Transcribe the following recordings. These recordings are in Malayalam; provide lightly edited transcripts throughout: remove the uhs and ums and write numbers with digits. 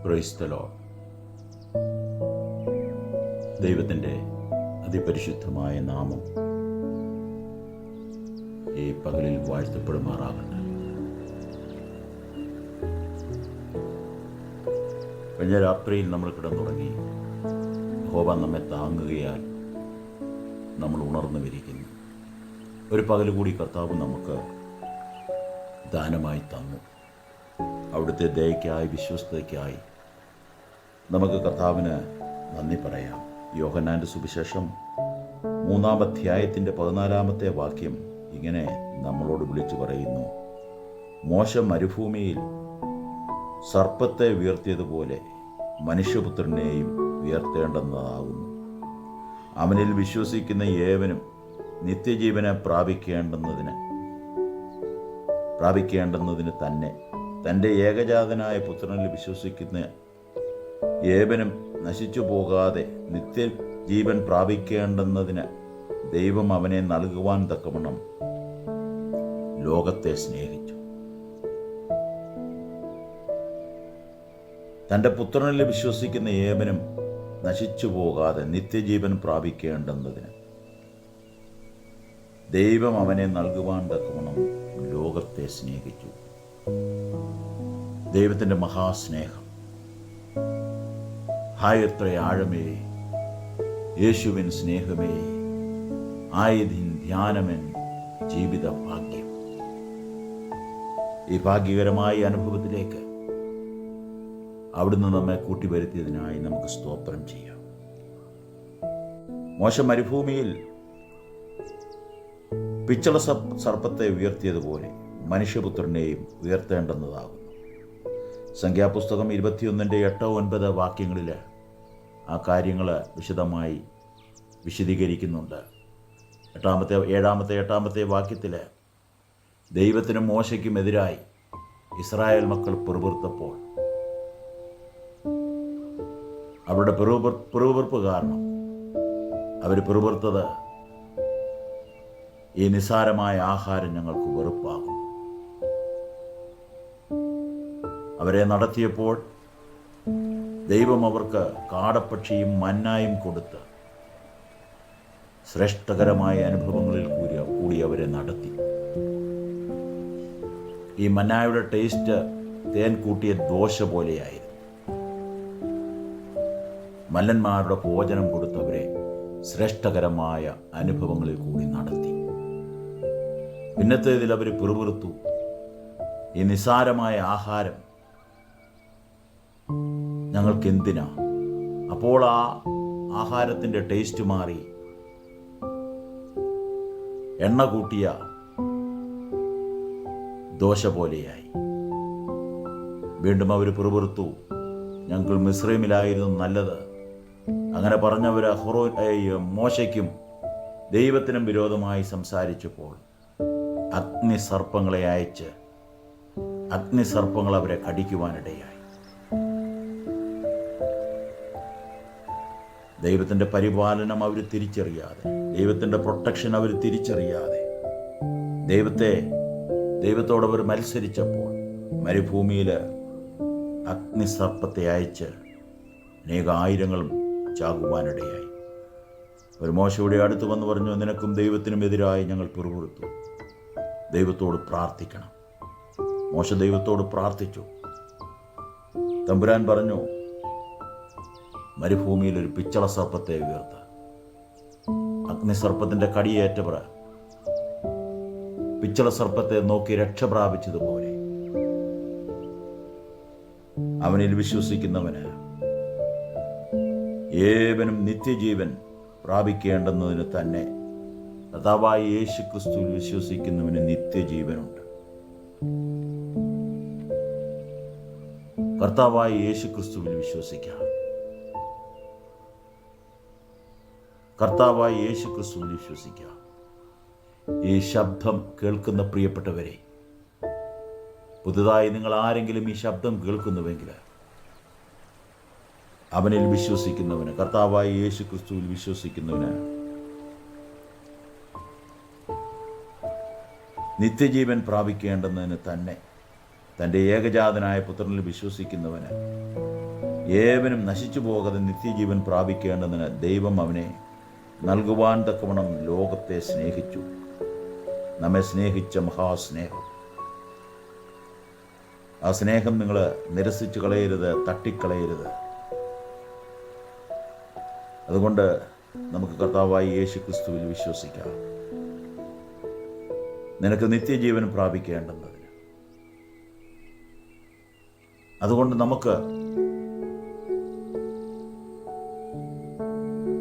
Praise the Lord. ദൈവത്തിൻ്റെ അതിപരിശുദ്ധമായ നാമം ഈ പകലിൽ വാഴ്ത്തപ്പെടുമാറാകട്ടെ. കഴിഞ്ഞ രാത്രിയിൽ നമ്മൾ കിടന്നുറങ്ങി. യഹോവ നമ്മെ താങ്ങുകയാൽ നമ്മൾ ഉണർന്നു വരിക്കുന്നു. ഒരു പകൽ കൂടി കർത്താവ് നമുക്ക് ദാനമായി തന്നു. അവിടുത്തെ ദയയ്ക്കായി, വിശ്വസ്തയ്ക്കായി നമുക്ക് കർത്താവിന് നന്ദി പറയാം. യോഹന്നാൻ്റെ സുവിശേഷം 3-ാം അധ്യായത്തിൻ്റെ 14-ാമത്തെ വാക്യം ഇങ്ങനെ നമ്മളോട് വിളിച്ചു പറയുന്നു: മോശ മരുഭൂമിയിൽ സർപ്പത്തെ ഉയർത്തിയതുപോലെ മനുഷ്യപുത്രനെയും ഉയർത്തേണ്ടുന്നതാകുന്നു. അവനിൽ വിശ്വസിക്കുന്ന ഏവനും നിത്യജീവനെ പ്രാപിക്കേണ്ടുന്നതിന് തന്നെ തൻ്റെ ഏകജാതനായ പുത്രനിൽ വിശ്വസിക്കുന്ന ഏവനും നശിച്ചു പോകാതെ നിത്യജീവൻ പ്രാപിക്കേണ്ടുന്നതിന് ദൈവം അവനെ നൽകുവാൻ തക്കവണ്ണം ലോകത്തെ സ്നേഹിച്ചു. തൻ്റെ പുത്രനിൽ വിശ്വസിക്കുന്ന ഏവനും നശിച്ചു പോകാതെ നിത്യജീവൻ പ്രാപിക്കേണ്ടുന്നതിന് ദൈവം അവനെ നൽകുവാൻ തക്കവണ്ണം ലോകത്തെ സ്നേഹിച്ചു. ദൈവത്തിൻ്റെ മഹാസ്നേഹം എത്ര ആഴമേ, യേശുവിൻ സ്നേഹമേ, ആയതിൻ ധ്യാനമൻ ജീവിത ഭാഗ്യം. ഈ ഭാഗ്യകരമായ അനുഭവത്തിലേക്ക് അവിടുന്ന് നമ്മെ കൂട്ടിവരുത്തിയതിനായി നമുക്ക് സ്തോത്രം ചെയ്യാം. മോശ മരുഭൂമിയിൽ പിച്ചള സർപ്പത്തെ ഉയർത്തിയതുപോലെ മനുഷ്യപുത്രനെയും ഉയർത്തേണ്ടുന്നതാകുന്നു. സംഖ്യാപുസ്തകം 21-8-9 വാക്യങ്ങളിൽ ആ കാര്യങ്ങൾ വിശദമായി വിശദീകരിക്കുന്നുണ്ട്. 7-ാമത്തെ വാക്യത്തിൽ ദൈവത്തിനും മോശയ്ക്കും എതിരായി ഇസ്രായേൽ മക്കൾ പിറുപിറുത്തപ്പോൾ അവരുടെ പിറുപിറുപ്പ് കാരണം അവർ പിറുപിറുത്തത്, ഈ നിസ്സാരമായ ആഹാരം ഞങ്ങൾക്ക് വെറുപ്പാകും. അവരെ നടത്തിയപ്പോൾ ദൈവം അവർക്ക് കാടപ്പക്ഷിയും മന്നായും കൊടുത്ത് ശ്രേഷ്ഠകരമായ അനുഭവങ്ങളിൽ കൂടി അവരെ നടത്തി. ഈ മന്നായുടെ ടേസ്റ്റ് തേൻ കൂട്ടിയ ദോശ പോലെയായിരുന്നു. മല്ലന്മാരുടെ ഭോജനം കൊടുത്തവരെ ശ്രേഷ്ഠകരമായ അനുഭവങ്ങളിൽ കൂടി നടത്തി. പിന്നത്തേതിൽ അവർ പിറുപിറുത്തു, ഈ നിസ്സാരമായ ആഹാരം ഞങ്ങൾക്കെന്തിനാ? അപ്പോൾ ആ ആഹാരത്തിൻ്റെ ടേസ്റ്റ് മാറി എണ്ണ കൂട്ടിയ ദോശ പോലെയായി. വീണ്ടും അവർ പിറുപിറുത്തു, ഞങ്ങൾ മിസ്രൈമിലായിരുന്നു നല്ലത്. അങ്ങനെ പറഞ്ഞവർ മോശയ്ക്കും ദൈവത്തിനും വിരോധമായി സംസാരിച്ചപ്പോൾ അഗ്നിസർപ്പങ്ങളെ അയച്ച് അഗ്നിസർപ്പങ്ങൾ അവരെ കടിക്കുവാനിടയായി. ദൈവത്തിൻ്റെ പരിപാലനം അവർ തിരിച്ചറിയാതെ, ദൈവത്തിൻ്റെ പ്രൊട്ടക്ഷൻ അവർ തിരിച്ചറിയാതെ ദൈവത്തോടവർ മത്സരിച്ചപ്പോൾ മരുഭൂമിയിൽ അഗ്നിസർപ്പത്തെ അയച്ച് അനേകായിരങ്ങളും ചാകുവാനിടയായി. ഒരു മോശയുടെ അടുത്ത് വന്ന് പറഞ്ഞു, നിനക്കും ദൈവത്തിനും എതിരായി ഞങ്ങൾ പിറുപിറുത്തു, ദൈവത്തോട് പ്രാർത്ഥിക്കണം. മോശ ദൈവത്തോട് പ്രാർത്ഥിച്ചു. തമ്പുരാൻ പറഞ്ഞു, മരുഭൂമിയിൽ ഒരു പിച്ചള സർപ്പത്തെ ഉയർത്ത്. അഗ്നിസർപ്പത്തിൻ്റെ കടിയേറ്റവർ പിച്ചള സർപ്പത്തെ നോക്കി രക്ഷ പ്രാപിച്ചതുപോലെ അവനിൽ വിശ്വസിക്കുന്നവന് ഏവനും നിത്യജീവൻ പ്രാപിക്കേണ്ടുന്നതിന് തന്നെ കർത്താവായ യേശു ക്രിസ്തുവിൽ വിശ്വസിക്കുന്നവന് നിത്യജീവനുണ്ട്. കർത്താവായ യേശു ക്രിസ്തുവിൽ വിശ്വസിക്കാം. കർത്താവായ യേശു ക്രിസ്തുവിൽ വിശ്വസിക്കാം. ഈ ശബ്ദം കേൾക്കുന്ന പ്രിയപ്പെട്ടവരെ, പുതുതായി നിങ്ങൾ ആരെങ്കിലും ഈ ശബ്ദം കേൾക്കുന്നുവെങ്കിൽ അവനിൽ വിശ്വസിക്കുന്നവന്, കർത്താവായ യേശു ക്രിസ്തുവിൽ വിശ്വസിക്കുന്നവന് നിത്യജീവൻ പ്രാപിക്കേണ്ടുന്നതിന് തന്നെ തൻ്റെ ഏകജാതനായ പുത്രനിൽ വിശ്വസിക്കുന്നവന് ഏവനും നശിച്ചു പോകാതെ നിത്യജീവൻ പ്രാപിക്കേണ്ടതിന് ദൈവം അവനെ നൽകുവാൻ തക്കവണ്ണം ലോകത്തെ സ്നേഹിച്ചു. നമ്മെ സ്നേഹിച്ച മഹാസ്നേഹം. ആ സ്നേഹം നിങ്ങൾ നിരസിച്ചു കളയരുത്, തട്ടിക്കളയരുത്. അതുകൊണ്ട് നമുക്ക് കർത്താവായ യേശു ക്രിസ്തുവിൽ വിശ്വസിക്കാം. നിനക്ക് നിത്യജീവൻ പ്രാപിക്കേണ്ടതിന്. അതുകൊണ്ട് നമുക്ക്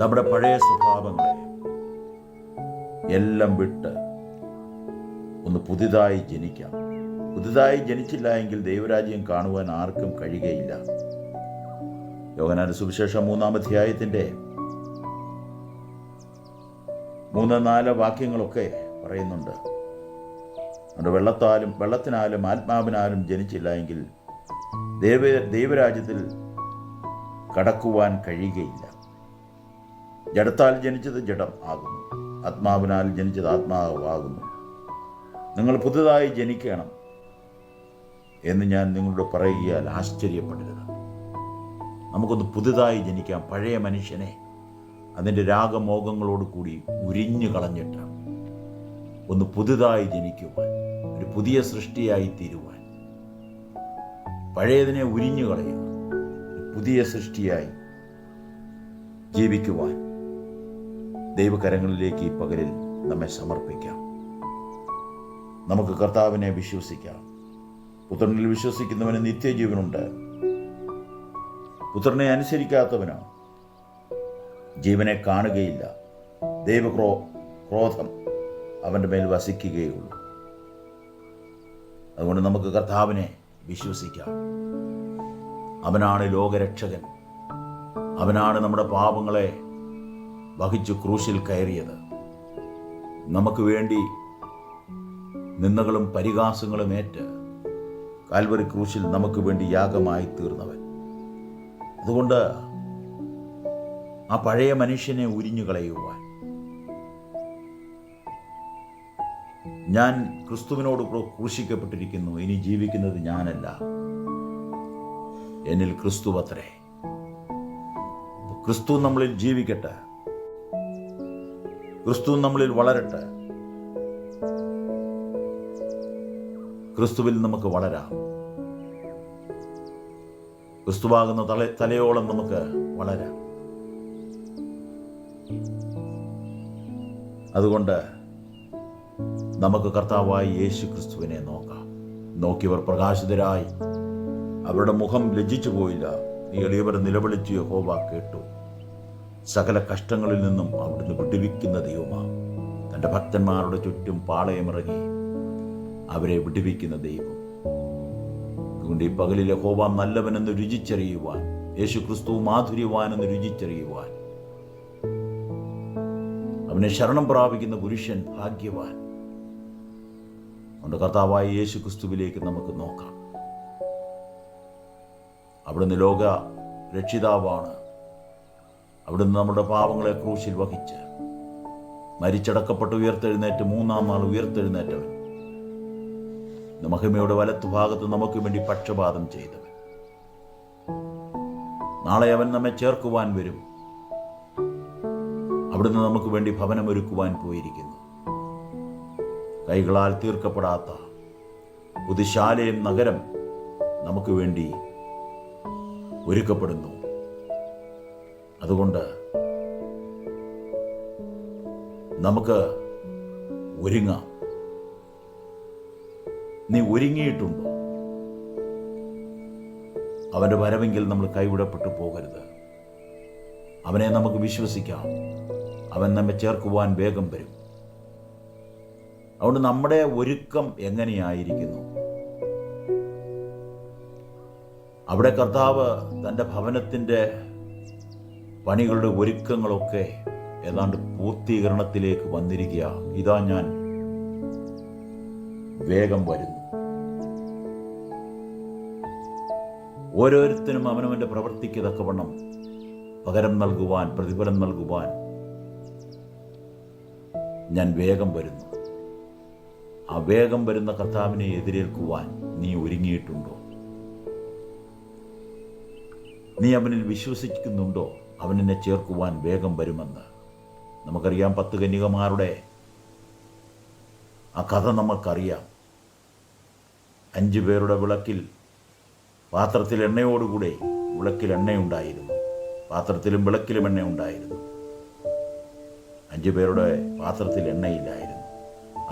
നമ്മുടെ പഴയ സ്വഭാവങ്ങളെ എല്ലാം വിട്ട് ഒന്ന് പുതിയതായി ജനിക്കാം. പുതുതായി ജനിച്ചില്ല എങ്കിൽ ദൈവരാജ്യം കാണുവാൻ ആർക്കും കഴിയുകയില്ല. യോഹന്നാന്റെ സുവിശേഷം 3-ാം അധ്യായത്തിൻ്റെ 3-4 വാക്യങ്ങളൊക്കെ പറയുന്നുണ്ട്. അതുകൊണ്ട് വെള്ളത്തിനാലും ആത്മാവിനാലും ജനിച്ചില്ല എങ്കിൽ ദൈവരാജ്യത്തിൽ കടക്കുവാൻ കഴിയുകയില്ല. ജഡത്താൽ ജനിച്ചത് ജഡം ആകുന്നു, ആത്മാവിനാൽ ജനിച്ചത് ആത്മാവാകുന്നു. നിങ്ങൾ പുതുതായി ജനിക്കണം എന്ന് ഞാൻ നിങ്ങളോട് പറയുകയാൽ ആശ്ചര്യപ്പെടരുത്. നമുക്കൊന്ന് പുതുതായി ജനിക്കാം. പഴയ മനുഷ്യനെ അതിൻ്റെ രാഗമോഹങ്ങളോട് കൂടി ഉരിഞ്ഞു കളഞ്ഞിട്ട് ഒന്ന് പുതുതായി ജനിക്കുവാൻ, ഒരു പുതിയ സൃഷ്ടിയായി തീരുവാൻ. പഴയതിനെ ഉരിഞ്ഞു കളയുക, പുതിയ സൃഷ്ടിയായി ജീവിക്കുവാൻ ദൈവകരങ്ങളിലേക്ക് ഈ പകലിൽ നമ്മെ സമർപ്പിക്കാം. നമുക്ക് കർത്താവിനെ വിശ്വസിക്കാം. പുത്രനിൽ വിശ്വസിക്കുന്നവന് നിത്യജീവനുണ്ട്. പുത്രനെ അനുസരിക്കാത്തവനോ ജീവനെ കാണുകയില്ല. ദൈവക്രോധം അവൻ്റെ മേൽ വസിക്കുകയുള്ളൂ. അതുകൊണ്ട് നമുക്ക് കർത്താവിനെ വിശ്വസിക്കാം. അവനാണ് ലോകരക്ഷകൻ. അവനാണ് നമ്മുടെ പാപങ്ങളെ വഹിച്ചു ക്രൂശിൽ കയറിയത്. നമുക്ക് വേണ്ടി നിന്ദകളും പരിഹാസങ്ങളും ഏറ്റ് കാൽവരി ക്രൂശിൽ നമുക്ക് വേണ്ടി യാഗമായി തീർന്നവൻ. അതുകൊണ്ട് ആ പഴയ മനുഷ്യനെ ഉരിഞ്ഞു കളയുവാൻ, ഞാൻ ക്രിസ്തുവിനോട് ക്രൂശിക്കപ്പെട്ടിരിക്കുന്നു, ഇനി ജീവിക്കുന്നത് ഞാനല്ല, എന്നിൽ ക്രിസ്തുവത്രേ. ക്രിസ്തു നമ്മളിൽ ജീവിക്കട്ടെ, ക്രിസ്തു നമ്മളിൽ വളരട്ടെ. ക്രിസ്തുവിൽ നമുക്ക് വളരാം. ക്രിസ്തുവാകുന്ന തലയോളം നമുക്ക് വളരാം. അതുകൊണ്ട് നമുക്ക് കർത്താവായ യേശു ക്രിസ്തുവിനെ നോക്കാം. നോക്കിയവർ പ്രകാശിതരായി, അവരുടെ മുഖം ലജ്ജിച്ചു പോയില്ല. നീ എളിയവർ നിലവിളിച്ച് യഹോവ കേട്ടു. സകല കഷ്ടങ്ങളിൽ നിന്നും അവിടുന്ന് വിടുവിക്കുന്ന ദൈവമാണ്. തൻ്റെ ഭക്തന്മാരുടെ ചുറ്റും പാളയമിറങ്ങി അവരെ വിടുവിക്കുന്ന ദൈവം. അതുകൊണ്ട് ഈ പകലിൽ യഹോവ നല്ലവനെന്ന് രുചിച്ചറിയുവാൻ, യേശു ക്രിസ്തു മാധുര്യവാനെന്ന് രുചിച്ചറിയുവാൻ, അവനെ ശരണം പ്രാപിക്കുന്ന പുരുഷൻ ഭാഗ്യവാൻ. അതുകൊണ്ട് കർത്താവായ യേശു ക്രിസ്തുവിലേക്ക് നമുക്ക് നോക്കാം. അവിടുന്ന് ലോക രക്ഷിതാവാണ്. അവിടുന്ന് നമ്മുടെ പാപങ്ങളെ ക്രൂശിൽ വഹിച്ച് മരിച്ചടക്കപ്പെട്ട് ഉയർത്തെഴുന്നേറ്റ് 3-ാം നാൾ ഉയർത്തെഴുന്നേറ്റവൻ, മഹിമയുടെ വലത്തുഭാഗത്ത് നമുക്ക് വേണ്ടി പക്ഷപാതം ചെയ്തവൻ. നാളെ അവൻ നമ്മെ ചേർക്കുവാൻ വരും. അവിടുന്ന് നമുക്ക് വേണ്ടി ഭവനമൊരുക്കുവാൻ പോയിരിക്കുന്നു. കൈകളാൽ തീർക്കപ്പെടാത്ത പുതുശാലയും നഗരം നമുക്ക് വേണ്ടി ഒരുക്കപ്പെടുന്നു. അതുകൊണ്ട് നമുക്ക് ഒരുങ്ങാം. നീ ഒരുങ്ങിയിട്ടുണ്ടോ? അവൻ്റെ വരവെങ്കിൽ നമ്മൾ കൈവിടപ്പെട്ടു പോകരുത്. അവനെ നമുക്ക് വിശ്വസിക്കാം. അവൻ നമ്മെ ചേർക്കുവാൻ വേഗം വരും. അതുകൊണ്ട് നമ്മുടെ ഒരുക്കം എങ്ങനെയായിരിക്കുന്നു? അവിടെ കർത്താവ് തൻ്റെ ഭവനത്തിൻ്റെ പണികളുടെ ഒരുക്കങ്ങളൊക്കെ ഏതാണ്ട് പൂർത്തീകരണത്തിലേക്ക് വന്നിരിക്കുക. ഇതാ ഞാൻ വേഗം വരുന്നു. ഓരോരുത്തരും അവനവൻ്റെ പ്രവൃത്തിക്ക് തക്കവണ്ണം പകരം നൽകുവാൻ, പ്രതിഫലം നൽകുവാൻ ഞാൻ വേഗം വരുന്നു. ആ വേഗം വരുന്ന കർത്താവിനെ എതിരേൽക്കുവാൻ നീ ഒരുങ്ങിയിട്ടുണ്ടോ? നീ അവനിൽ വിശ്വസിക്കുന്നുണ്ടോ? അവൻ എന്നെ ചേർക്കുവാൻ വേഗം വരുമെന്ന്. നമുക്കറിയാം 10 കന്യകമാരുടെ ആ കഥ നമുക്കറിയാം. 5 പേരുടെ വിളക്കിൽ പാത്രത്തിൽ എണ്ണയോടുകൂടെ വിളക്കിൽ എണ്ണയുണ്ടായിരുന്നു, പാത്രത്തിലും വിളക്കിലും എണ്ണ ഉണ്ടായിരുന്നു. 5 പേരുടെ പാത്രത്തിൽ എണ്ണയില്ലായിരുന്നു.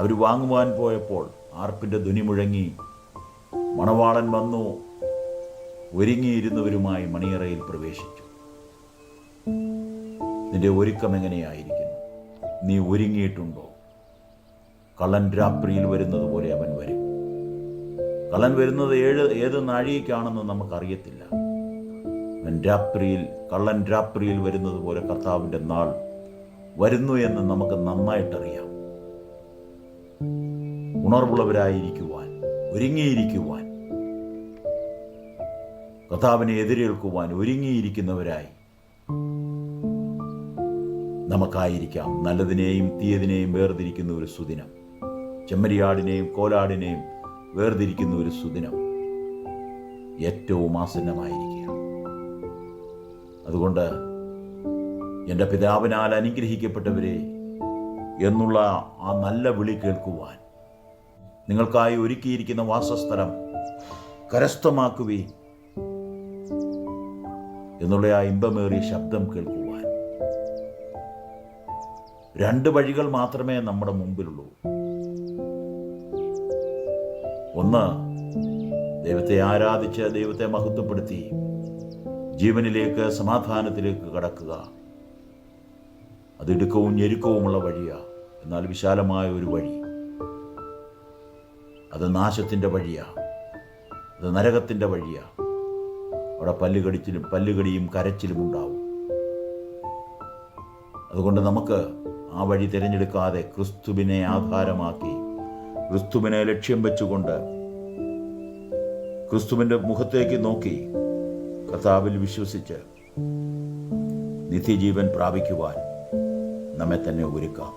അവർ വാങ്ങുവാൻ പോയപ്പോൾ ആർപ്പിൻ്റെ ധ്വനി മുഴങ്ങി. മണവാളൻ വന്നു, ഒരുങ്ങിയിരുന്നവരുമായി മണിയറയിൽ പ്രവേശിച്ചു. നിന്റെ ഒരുക്കം എങ്ങനെയായിരിക്കുന്നു? നീ ഒരുങ്ങിയിട്ടുണ്ടോ? കള്ളൻ രാത്രിയിൽ വരുന്നത് പോലെ അവൻ വരും. കള്ളൻ വരുന്നത് ഏത് നാഴികയ്ക്കാണെന്ന് നമുക്കറിയത്തില്ല. കള്ളൻ രാത്രിയിൽ വരുന്നത് പോലെ കർത്താവിൻ്റെ നാൾ വരുന്നു എന്ന് നമുക്ക് നന്നായിട്ടറിയാം. ഉണർവുള്ളവരായിരിക്കുവാൻ, ഒരുങ്ങിയിരിക്കുവാൻ, കർത്താവിനെ എതിരേൽക്കുവാൻ ഒരുങ്ങിയിരിക്കുന്നവരായി നമുക്കായിരിക്കാം. നല്ലതിനെയും തീയതിനെയും വേർതിരിക്കുന്ന ഒരു സുദിനം, ചെമ്മരിയാടിനെയും കോലാടിനെയും വേർതിരിക്കുന്ന ഒരു സുദിനം ഏറ്റവും ആസന്നമായിരിക്കുക. അതുകൊണ്ട് എൻ്റെ പിതാവിനാൽ അനുഗ്രഹിക്കപ്പെട്ടവരെ എന്നുള്ള ആ നല്ല വിളി കേൾക്കുവാൻ, നിങ്ങൾക്കായി ഒരുക്കിയിരിക്കുന്ന വാസസ്ഥലം കരസ്ഥമാക്കുവീൻ എന്നുള്ള ആ ഇമ്പമേറിയ ശബ്ദം കേൾക്കുവാൻ 2 വഴികൾ മാത്രമേ നമ്മുടെ മുമ്പിലുള്ളൂ. ഒന്ന്, ദൈവത്തെ ആരാധിച്ച് ദൈവത്തെ മഹത്വപ്പെടുത്തി ജീവനിലേക്ക്, സമാധാനത്തിലേക്ക് കടക്കുക. അത് ഇടുക്കവും ഞെരുക്കവുമുള്ള വഴിയാണ്. എന്നാൽ വിശാലമായ ഒരു വഴി, അത് നാശത്തിൻ്റെ വഴിയാണ്, അത് നരകത്തിൻ്റെ വഴിയാണ്. അവിടെ പല്ലുകടിയും കരച്ചിലും ഉണ്ടാവും. അതുകൊണ്ട് നമുക്ക് ആ വഴി തിരഞ്ഞെടുക്കാതെ ക്രിസ്തുവിനെ ആധാരമാക്കി, ക്രിസ്തുവിനെ ലക്ഷ്യം വെച്ചുകൊണ്ട്, ക്രിസ്തുവിൻ്റെ മുഖത്തേക്ക് നോക്കി, കർത്താവിൽ വിശ്വസിച്ച് നിത്യജീവൻ പ്രാപിക്കുവാൻ നമ്മെ തന്നെ ഒരുക്കാം.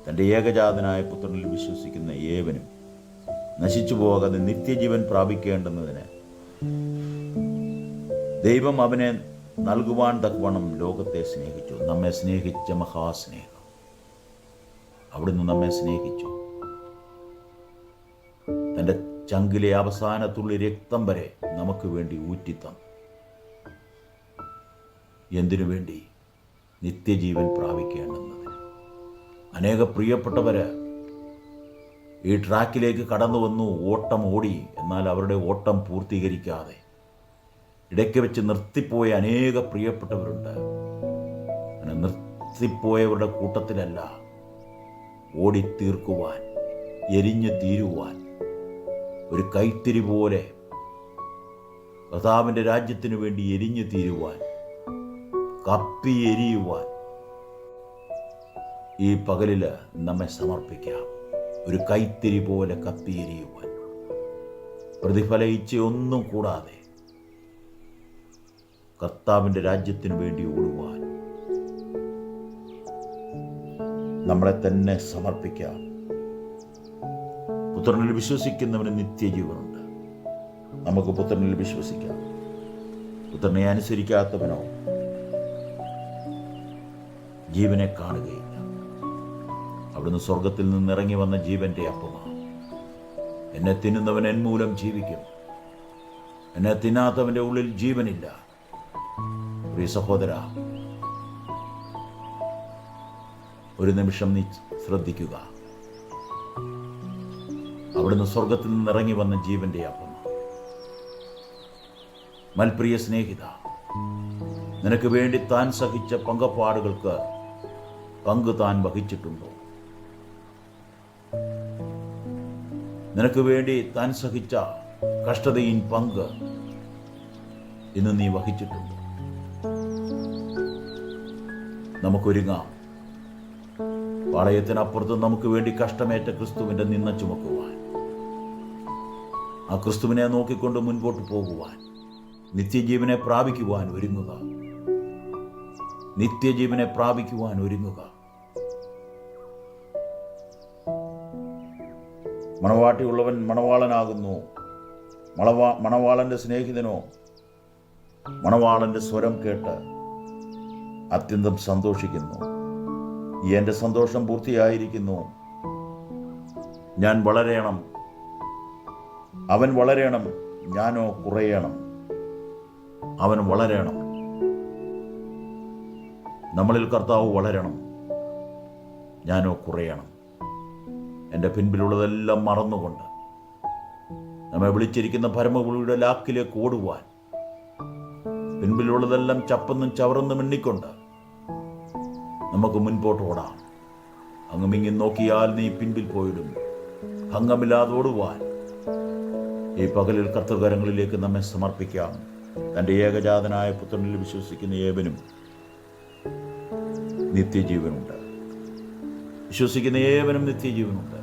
തൻ്റെ ഏകജാതനായ പുത്രനിൽ വിശ്വസിക്കുന്ന ഏവനും നശിച്ചു പോകാതെ നിത്യജീവൻ പ്രാപിക്കേണ്ടുന്നതിന് ദൈവം അവനെ നൽകുവാൻ തക്കവണ്ണം ലോകത്തെ സ്നേഹിച്ചു. നമ്മെ സ്നേഹിച്ച മഹാസ്നേഹം. അവിടുന്ന് നമ്മെ സ്നേഹിച്ചു. തൻ്റെ ചങ്കിലെ അവസാനത്തുള്ളി രക്തം വരെ നമുക്ക് വേണ്ടി ഊറ്റിത്തന്നു. എന്തിനു വേണ്ടി? നിത്യജീവൻ പ്രാപിക്കേണ്ടുന്നതിന്. അനേക പ്രിയപ്പെട്ടവര് ഈ ട്രാക്കിലേക്ക് കടന്നു വന്നു, ഓട്ടം ഓടി. എന്നാൽ അവരുടെ ഓട്ടം പൂർത്തീകരിക്കാതെ ഇടയ്ക്ക് വെച്ച് നിർത്തിപ്പോയ അനേക പ്രിയപ്പെട്ടവരുണ്ട്. അങ്ങനെ നിർത്തിപ്പോയവരുടെ കൂട്ടത്തിലല്ല, ഓടിത്തീർക്കുവാൻ, എരിഞ്ഞു തീരുവാൻ, ഒരു കൈത്തിരി പോലെ കർത്താവിൻ്റെ രാജ്യത്തിനു വേണ്ടി എരിഞ്ഞു തീരുവാൻ, കപ്പി എരിയുവാൻ ഈ പകലിൽ നമ്മെ സമർപ്പിക്കാം. ഒരു കൈത്തിരി പോലെ കപ്പി എരിയുവാൻ, പ്രതിഫല ഇച്ഛയൊന്നും കൂടാതെ കർത്താവിൻ്റെ രാജ്യത്തിനു വേണ്ടി ഓടുവാൻ നമ്മളെ തന്നെ സമർപ്പിക്കാം. പുത്രനിൽ വിശ്വസിക്കുന്നവന് നിത്യജീവനുണ്ട്. നമുക്ക് പുത്രനിൽ വിശ്വസിക്കാം. പുത്രനെ അനുസരിക്കാത്തവനോ ജീവനെ കാണുകയില്ല. അവിടുന്ന് സ്വർഗത്തിൽ നിന്ന് ഇറങ്ങി വന്ന ജീവന്റെ അപ്പമാണ്. എന്നെ തിന്നുന്നവൻ എൻ മൂലം ജീവിക്കും, എന്നെ തിന്നാത്തവന്റെ ഉള്ളിൽ ജീവനില്ല. പ്രിയ സഹോദര, ഒരു നിമിഷം നീ ശ്രദ്ധിക്കുക. അവിടുന്ന് സ്വർഗത്തിൽ നിന്ന് ഇറങ്ങി വന്ന ജീവന്റെ അപ്പമാണ്. മൽപ്രിയ സ്നേഹിത, നിനക്ക് വേണ്ടി താൻ സഹിച്ച പങ്കപ്പാടുകൾക്ക് പങ്ക് താൻ വഹിച്ചിട്ടുണ്ടോ? നിനക്ക് വേണ്ടി താൻ സഹിച്ച കഷ്ടതയിൻ പങ്ക് ഇന്ന് നീ വഹിച്ചിട്ടുണ്ടോ? നമുക്കൊരുങ്ങാം. പാളയത്തിനപ്പുറത്ത് നമുക്ക് വേണ്ടി കഷ്ടമേറ്റ ക്രിസ്തുവിന്റെ നിന്ന ചുമക്കുവാൻ, ആ ക്രിസ്തുവിനെ നോക്കിക്കൊണ്ട് മുൻപോട്ട് പോകുവാൻ, നിത്യജീവനെ പ്രാപിക്കുവാൻ ഒരുങ്ങുക. നിത്യജീവനെ പ്രാപിക്കുവാൻ ഒരുങ്ങുക. മണവാട്ടിയുള്ളവൻ മണവാളനാകുന്നു. മണവാളന്റെ സ്നേഹിതനോ മണവാളൻ്റെ സ്വരം കേട്ട് അത്യന്തം സന്തോഷിക്കുന്നു. എൻ്റെ സന്തോഷം പൂർത്തിയായിരിക്കുന്നു. ഞാൻ വളരണം, അവൻ വളരണം, ഞാനോ കുറയണം. അവൻ വളരണം. നമ്മളിൽ കർത്താവ് വളരണം, ഞാനോ കുറയണം. എൻ്റെ പിൻപിലുള്ളതെല്ലാം മറന്നുകൊണ്ട് നമ്മെ വിളിച്ചിരിക്കുന്ന പരമവിളിയുടെ ലാക്കിലേക്ക് ഓടുവാൻ, പിൻപിലുള്ളതെല്ലാം ചപ്പെന്നും ചവറെന്നും എണ്ണിക്കൊണ്ട് നമുക്ക് മുൻപോട്ട് ഓടാം. അങ്ങുമിങ്ങും നോക്കിയാൽ നീ പിൻപിൽ പോയിടും. ഭംഗമില്ലാതെ ഓടുവാൻ ഈ പകലിൽ കർത്തൃകരങ്ങളിലേക്ക് നമ്മെ സമർപ്പിക്കാം. തൻ്റെ ഏകജാതനായ പുത്രനിൽ വിശ്വസിക്കുന്ന ഏവനും നിത്യജീവനുണ്ട്. വിശ്വസിക്കുന്ന ഏവനും നിത്യജീവനുണ്ട്.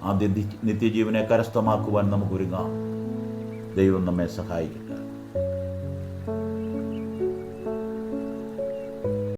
ആദ്യം നിത്യജീവനെ കരസ്ഥമാക്കുവാൻ നമുക്ക് ഒരുങ്ങാം. ദൈവം നമ്മെ സഹായിക്കട്ടെ.